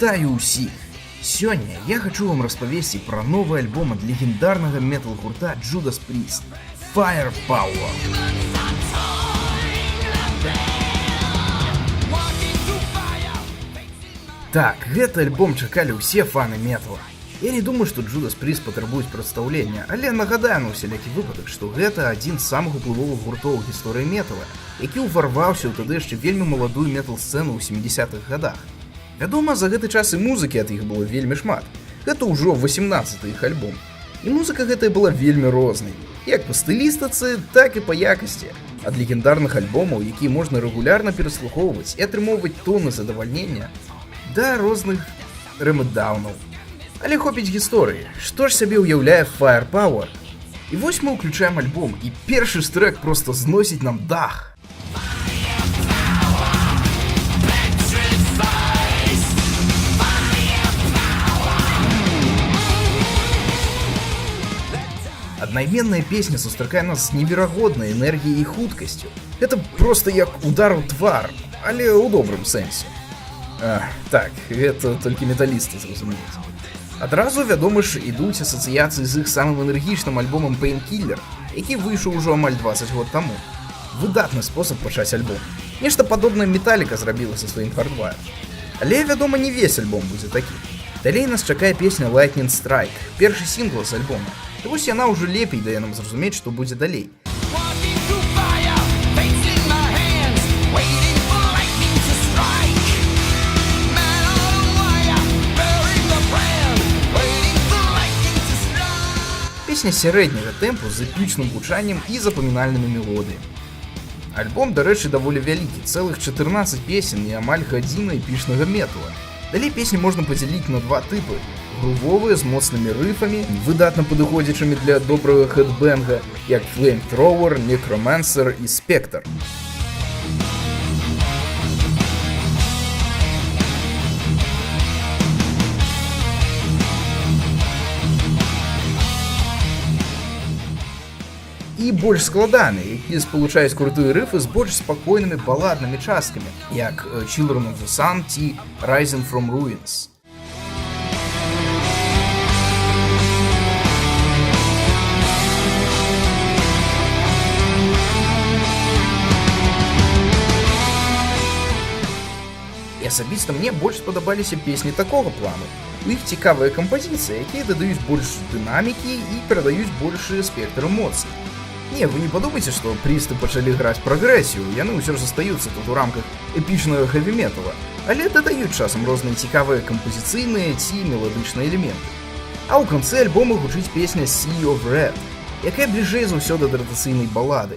Вітаю ўсіх! Сёння я хочу вам распавесці пра новы альбом ад легендарнага метал-гурта Judas Priest Firepower. Так, гэты альбом чакалі ўсе фаны метала. Я не думаю, што Judas Priest патрабуюць прадстаўлення, але нагадаю на усялякі выпадак, што гэта адзін з самых уплывовых гуртоў у гісторыі метала, які ўварваўся ў тады яшчэ вельмі маладую метал-сцэну ў 70-х гадах. Вядома, за гэты час і музыкі ад іх было вельмі шмат. Гэта ўжо 18-й іх альбом. І музыка гэтая была вельмі рознай, як па стылістыцы, так і па якасці. Ад легендарных альбомаў, якія можна рэгулярна пераслухоўваць і атрымоўваць тоны задавальнення, да розных рэмэддаўнаў. Але хопіць гісторыі, што ж сабе ўяўляе Firepower? І вось мы ўключаем альбом, і першы ж трэк проста зносіць нам дах. Аднайменная песня сустракае нас з неверагоднай энергіяй і хуткасцю. Гэта проста як удар у твар, але ў добрым сэнсе. Так, гэта толькі металісты зразумеюць. Адразу, вядома ж, ідуць асацыяцыі з іх самым энергічным альбомам Painkiller, які выйшаў ужо амаль 20 год таму. Выдатны спосаб пачаць альбом. Нешта падобнае Металіка зрабіла са сваім Hardwire. Але, вядома, не весь альбом будзе такі. Далей нас чакае песня Lightning Strike, першы сінгл з альбома. І вось яна ўжо лепей дае нам зразумець, што будзе далей. Песня сярэдняга тэмпу з эпічным гучаннем і запамінальнымі мелодыямі. Альбом, дарэчы, даволі вялікі, цэлых 14 песен і амаль гадзіна эпічнага метала. Далей песні можна падзяліць на два тыпы: грувовыя з моцнымі рыфамі, выдатна падыходзячымі для добрага хэдбэнга, як Flamethrower, Necromancer і Spectre. І больш складаныя, якія спалучаюць крутыя рыфы з больш спакойнымі баладнымі часткамі, як Children of the Sun ці Rising from Ruins. І асабіста мне больш спадабаліся песні такога плану. У іх цікавыя кампазіцыі, якія дадаюць больш дынамікі і перадаюць большы спектр эмоцый. Не, вы не падумайце, што Прісты пачалі граць прагрэсію, яны ўсё ж застаюцца тут у рамках эпічнага хэві-метала, але дадаюць часам розныя цікавыя кампазіцыйныя ці меладычныя элементы. А ў канцы альбома гучыць песня Sea of Red, якая бліжэй за ўсё да традыцыйнай балады.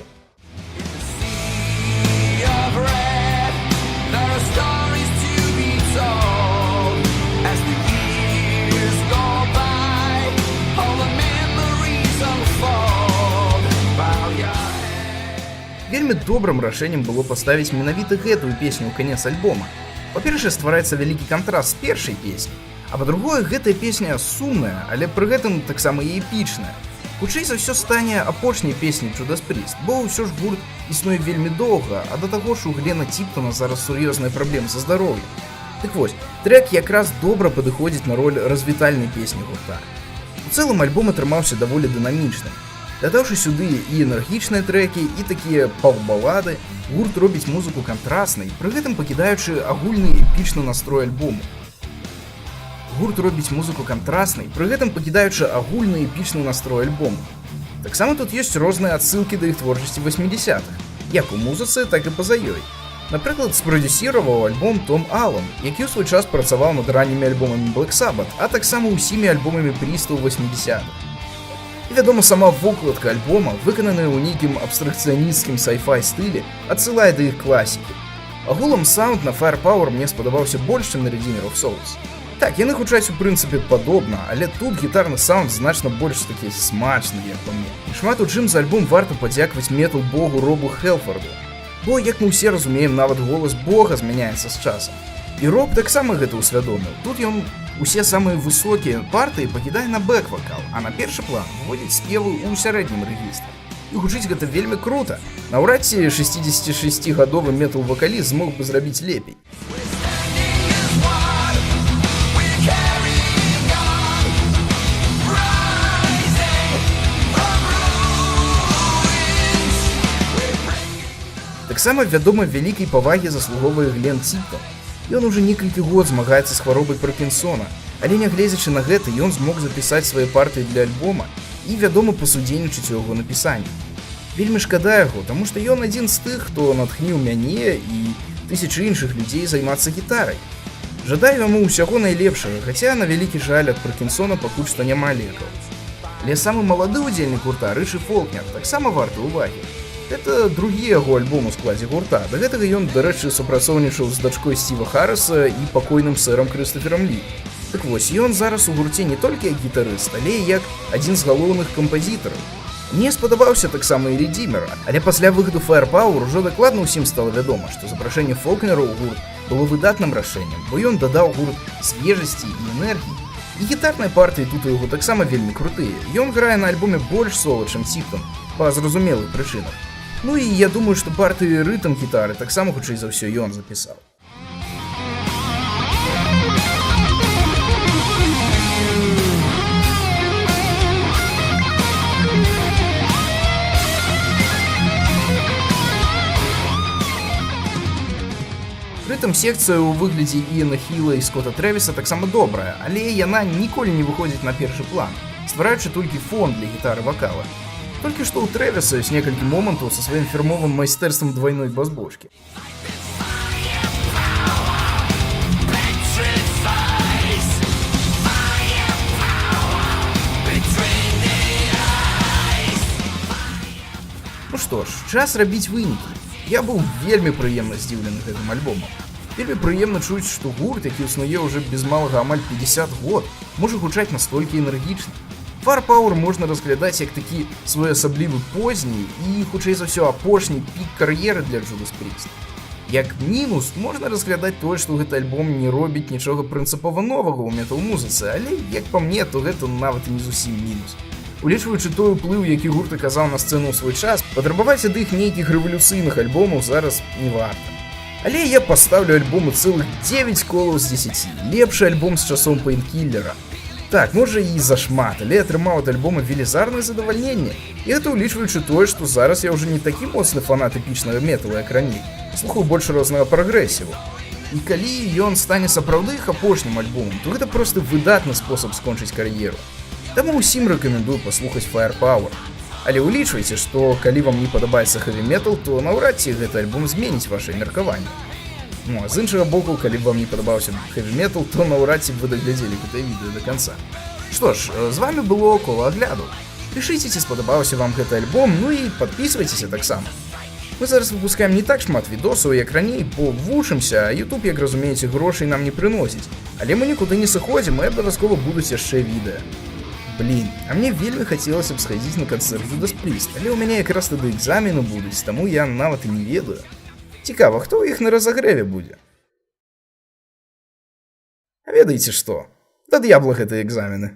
Вельмі добрым рашэннем было паставіць менавіта гэтую песню ў канец альбома. Па-першае, ствараецца вялікі кантраст з першай песні, а па-другое, гэтая песня сумная, але пры гэтым таксама і эпічная. Хутчэй за ўсё стане апошняй песняй Judas Priest, бо ўсё ж гурт існуе вельмі доўга, а да таго ж у Глена Типтона зараз сур'ёзныя праблемы са здароўем. Так вось, трэк якраз добра падыходзіць на роль развітальнай песні гурта. У цэлым альбом атрымаўся даволі дынамічным. Дадаўшы сюды і энергічныя трэкі, і такія паўбалады, гурт робіць музыку кантрастнай, пры гэтым пакідаючы агульны эпічны настрой альбому. Таксама тут ёсць розныя адсылкі да іх творчасці 80-х, як у музыцы, так і па-за ёй. Напрыклад, спрадзюсіраваў альбом Том Аллен, які ў свой час працаваў над раннімі альбомамі Black Sabbath, а таксама ўсімі альбомамі Пріста ў 80-х. І, вядома, сама вокладка альбома, выкананая ў нейкім абстракцыянісцкім сай-фай стылі, адсылае да іх класікі. Агулам саунд на Firepower мне спадабаўся больш, чым на Redeemer of Souls. Так, яны гучаць у прынцыпе падобна, але тут гітарны саунд значна больш такі смачны, як па мне. І шмат у чым за альбом варта падзякаваць метал-богу Робу Хелфорду. Бо, як мы ўсе разумеем, нават голас бога змяняецца з часам. І Роб таксама гэта ўсвядоміў. Тут ён усе самыя высокія партыі пакідае на бэк-вакал, а на першы план выводзіць спевы ў сярэднім рэгістры. І гучыць гэта вельмі крута. Наўрад ці 66-гадовы метал-вакаліст змог бы зрабіць лепей. Таксама вядома вялікай павагі заслуговвае Глен Типтон. Ён уже некалькі год змагаецца з хваробай Паркінсона, але нягледзячы на гэта ён змог запісаць свае партыі для альбома і вядома пасудзейнічаць у яго напісанні. Вельмі шкада яго, таму што ён адзін з тых, хто натхніў мяне і тысячы іншых людзей займацца гітарай. Жадаю яму ўсяго найлепшага, хаця на вялікі жаль ад Паркінсона пакуль што няма лекаў. Але самы малады ўдзельнік гурта Рычы Фолкнер таксама варты ўвагі. Гэта другі яго альбом у складзе гурта. Да гэтага ён, дарэчы, супрацоўнічаў з дачкой Стіва Харрыса і пакойным сэрам Крыстаферам Лі. Так вось, ён зараз у гурце не толькі як гітарыст, але і як адзін з галоўных кампазітараў. Мне спадабаўся таксама і Редзімер, але пасля выхаду Firepower ужо дакладна ўсім стала вядома, што запрашэнне Фолкнера ў гурт было выдатным рашэннем, бо ён дадаў гурт свежасці і энергіі. І гітарныя партыі тут у яго таксама вельмі крутыя. Ён грае на альбоме больш сола, чым Типтон, па зразумелых прычынах. Ну і я думаю, што партыі рытм гітары таксама хутчэй за ўсё ён запісаў. Рытм-секцыя ў выглядзе Іана Хіла і Скотта Трэвіса таксама добрая, але яна ніколі не выходзіць на першы план, ствараючы толькі фон для гітары-вакала. Толькі што ў Трэвіса ёсць некалькі момантаў са сваім фірмовым майстэрствам двайной бас-бочкі. Ну што ж, час рабіць вынікі. Я быў вельмі прыемна здзіўлены гэтым альбомам. Вельмі прыемна чуць, што гурт, які існуе ўжо без малага амаль 50 год, можа гучаць настолькі энергічна. Firepower можна разглядаць як такі своеасаблівы позні і, хутчэй за ўсё, апошні пік кар'еры для Judas Priest. Як мінус, можна разглядаць тое, што гэты альбом не робіць нічога прынцыпова новага ў метал-музыцы, але, як па мне, то гэта нават і не зусім мінус. Улічваючы той уплыў, які гурт аказаў на сцэну ў свой час, патрабаваць ад іх нейкіх рэвалюцыйных альбомаў зараз не варта. Але я пастаўлю альбому цэлых 9 колаў з 10. Лепшы альбом з часоў Пейнкіллера. Так, можа і зашмат, але атрымаў ад альбома велізарнае задавальненне. І гэта улічваючы тое, што зараз я ўжо не такі моцны фанат эпічнага метала, як раней. Слухаю больш рознага прагрэсіву. І калі ён стане сапраўды іх апошнім альбомам, то гэта проста выдатны спосаб скончыць кар'еру. Таму ўсім рэкамендую паслухаць Firepower. Але ўлічвайце, што калі вам не падабаецца хэві-метал, то наўрад ці гэты альбом зменіць вашае меркаванне. Ну, а з іншага боку, калі вам не падабаўся хэві-метал, то наўрад ці вы даглядзелі гэтае відэо да канца. Што ж, з вами было Кола Агляду. Пішыце, ці спадабаўся вам гэты альбом, ну і падпісвайцеся таксама. Мы зараз выпускаем не так шмат відосаў, як раней, бо вучымся, а YouTube, як разумееце, грошай нам не прыносіць. Але мы нікуды не сыходзім, і абавязкова будуць яшчэ відэа. Блін, а мне вельмі хацелася б схадзіць на канцэрт Judas Priest, але ў мяне якраз тады экзамены будуць, таму я нават і не ведаю. Цікава, хто ў іх на разагрэве будзе? А ведаеце што? Да д'ябла гэтыя экзамены.